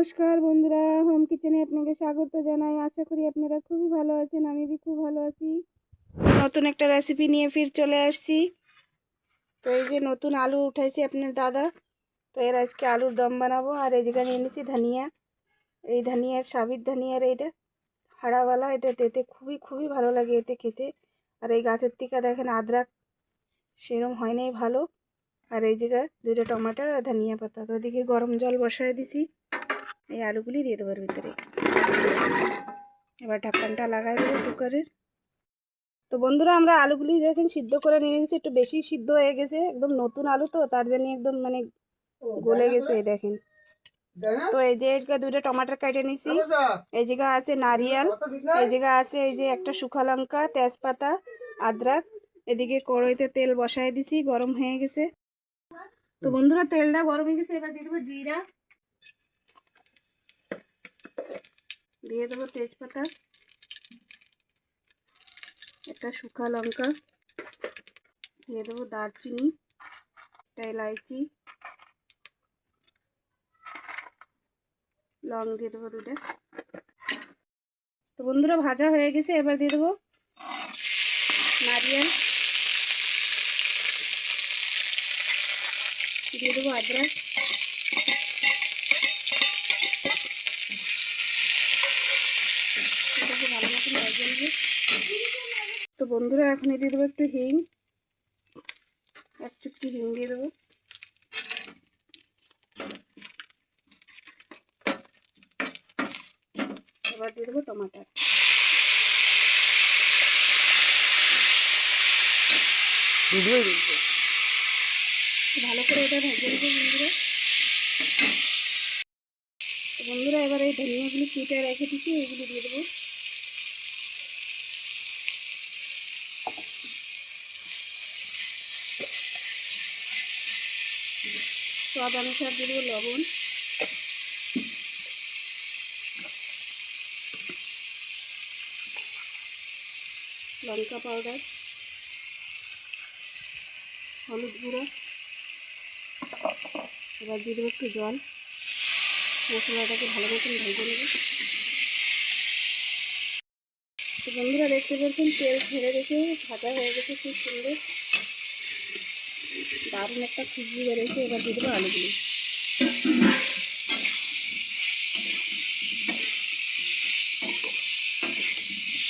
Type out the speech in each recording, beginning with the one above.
নমস্কার বন্ধুরা, হোম কিচেনে আপনাকে স্বাগত জানাই। আশা করি আপনারা খুবই ভালো আছেন। আমি খুব ভালো আছি। নতুন একটা রেসিপি নিয়ে ফির চলে আসছি। তো এই যে নতুন আলু উঠাইছি আপনার দাদা, তো এর আজকে আলুর দম বানাবো। আর এই যেখানে এনেছি ধনিয়া, এই ধনিয়ার সাবিত ধনিয়ার এইটা হাড়াওয়ালা, এটা এতে খুবই ভালো লাগে এতে খেতে। আর এই গাছের থেকে দেখেন আদ্রাক সেরম হয় নাই ভালো। আর এই জায়গায় 2টা টমাটো আর ধনিয়া পাতা। তো ওদিকে গরম জল বসায় দিছি, এই আলুগুলি দিয়ে দেবো ভিতরে। এবার ঢাকনটা লাগাই দেবো কুকারের। তো বন্ধুরা, আমরা আলুগুলি দেখেন সিদ্ধ করে নিয়ে গেছি, একটু বেশি সিদ্ধ হয়ে গেছে, একদম নতুন আলু তো তার জন্য একদম মানে গলে গেছে। এই দেখেন। তো এই যে 2টা টমাটো কেটে নিছি, এই জায়গা আছে নারিয়েল, এই জায়গা আছে এই যে একটা শুকা লঙ্কা, তেজপাতা, আদ্রাক। এদিকে কড়াইতে তেল বসাই দিছি, গরম হয়ে গেছে। তো বন্ধুরা, তেলটা গরম হয়ে গেছে, এবার দিয়ে দেবো জিরা, দিয়ে দেবো তেজপাতা, একটা শুকা লঙ্কা, দিয়ে দেবো দারচিনি, একটা এলাইচি, লং দিয়ে দেবো 2টা। তো বন্ধুরা, ভাজা হয়ে গেছে, এবার দিয়ে দেবো নারিয়েল, দিয়ে দেবো আদ্রক, এটাকে ভালো মতন ভেজে নেবো। তো বন্ধুরা, এখন দিয়ে দেবো একটু হিং, 1 চুটকি হিং দিয়ে দেবো। এবার দিয়ে দেবো টমাটার। ভালো করে এটা ভেজে নেবো বন্ধুরা। তো বন্ধুরা, এবার এই ধনিয়াগুলি কেটে রেখে দিচ্ছি, এইগুলি দিয়ে দেবো। স্বাদ অনুসার দিয়ে দেবো লবণ, লঙ্কা পাউডার, হলুদ গুঁড়ো। এবার দিয়ে দেবো একটু জল, মশলাটাকে ভালো মতন ভেজে নেব। তো বন্ধুরা, দেখতে পাচ্ছেন তেল ছেড়ে রেখে ভাজা হয়ে গেছে, খুব সুন্দর দারুণ একটা খুশবু বেরোচ্ছে। এবার দিয়ে দেবো আলুগুলি।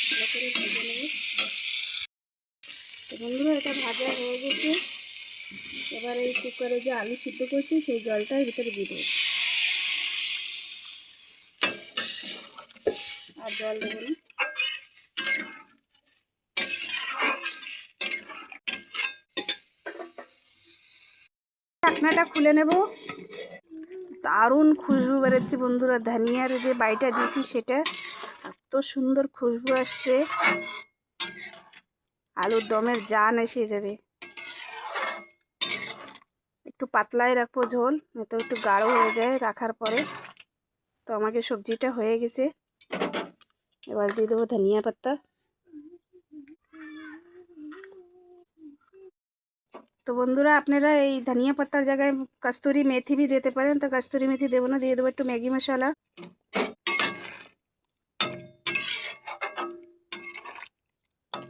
ভালো করে ভেজে নেব। তো বন্ধুরা, এটা ভাজা হয়ে গেছে। এবার এই কুকারে যে আলু সিদ্ধ করছি সেই জলটার ভিতরে দিয়ে দেবো, আর জল দেবো না। ঢাকনাটা খুলে নেব। দারুণ খুশবু বেরোচ্ছে বন্ধুরা, ধনিয়ার যে বাইটা দিয়েছি সেটা এত সুন্দর খুশবু আসছে, আলুর দমের জান এসে যাবে। একটু পাতলাই রাখবো ঝোল, নয়তো একটু গাঢ় হয়ে যায় রাখার পরে। তো আমাকে সবজিটা হয়ে গেছে, এবার দিয়ে দেবো ধনিয়া পাতা। তো বন্ধুরা, আপনারা এই ধনিয়া পাতার জায়গায় কস্তুরি মেথি भी দিতে পারেন, তো কস্তুরি মেথি দেবো না, দিয়ে দেবো একটু ম্যাগি মশলা।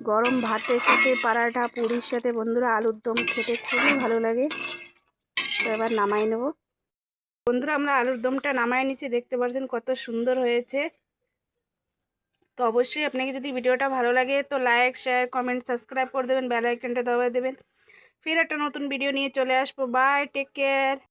গরম ভাতের সাথে, পরাঠা, পুরির সাথে বন্ধুরা আলুর দম খেতে খুবই ভালো লাগে। তো এবার নামাই নেব। বন্ধুরা, আমরা আলুর দমটা নামাই নিচ্ছি, দেখতে পাচ্ছেন কত সুন্দর হয়েছে। তো অবশ্যই আপনাকে যদি ভিডিওটা ভালো লাগে তো লাইক, শেয়ার, কমেন্ট, সাবস্ক্রাইব করে দেবেন, বেল আইকনটা দবাই দেবেন। ফির একটা নতুন ভিডিও নিয়ে চলে আসবো। Bye, take care.